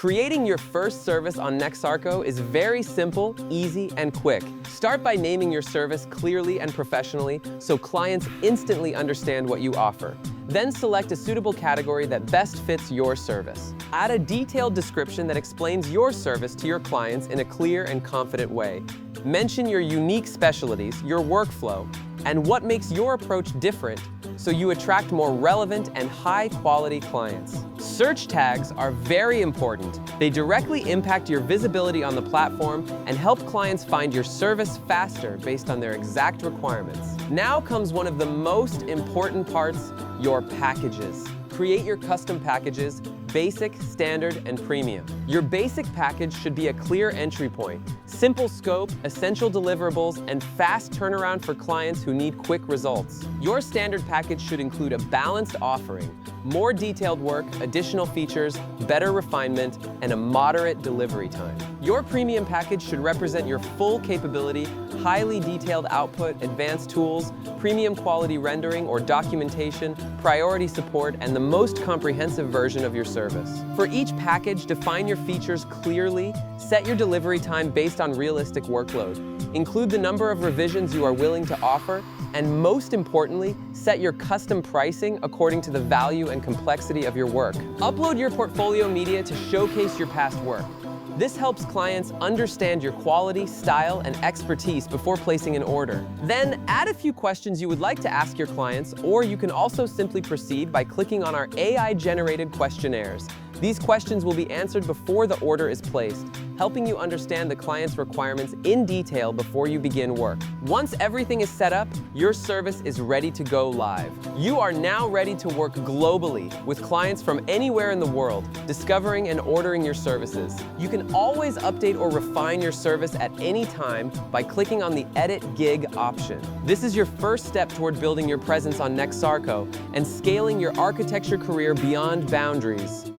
Creating your first service on Nexarco is very simple, easy, and quick. Start by naming your service clearly and professionally so clients instantly understand what you offer. Then select a suitable category that best fits your service. Add a detailed description that explains your service to your clients in a clear and confident way. Mention your unique specialties, your workflow, and what makes your approach different so you attract more relevant and high-quality clients. Search tags are very important. They directly impact your visibility on the platform and help clients find your service faster based on their exact requirements. Now comes one of the most important parts, your packages. Create your custom packages, basic, standard, and premium. Your basic package should be a clear entry point, simple scope, essential deliverables, and fast turnaround for clients who need quick results. Your standard package should include a balanced offering, more detailed work, additional features, better refinement, and a moderate delivery time. Your premium package should represent your full capability, highly detailed output, advanced tools, premium quality rendering or documentation, priority support, and the most comprehensive version of your service. For each package, define your features clearly, set your delivery time based on realistic workload, include the number of revisions you are willing to offer, and most importantly, set your custom pricing according to the value and complexity of your work. Upload your portfolio media to showcase your past work. This helps clients understand your quality, style, and expertise before placing an order. Then add a few questions you would like to ask your clients, or you can also simply proceed by clicking on our AI-generated questionnaires. These questions will be answered before the order is placed, helping you understand the client's requirements in detail before you begin work. Once everything is set up, your service is ready to go live. You are now ready to work globally with clients from anywhere in the world, discovering and ordering your services. You can always update or refine your service at any time by clicking on the Edit Gig option. This is your first step toward building your presence on Nexarco and scaling your architecture career beyond boundaries.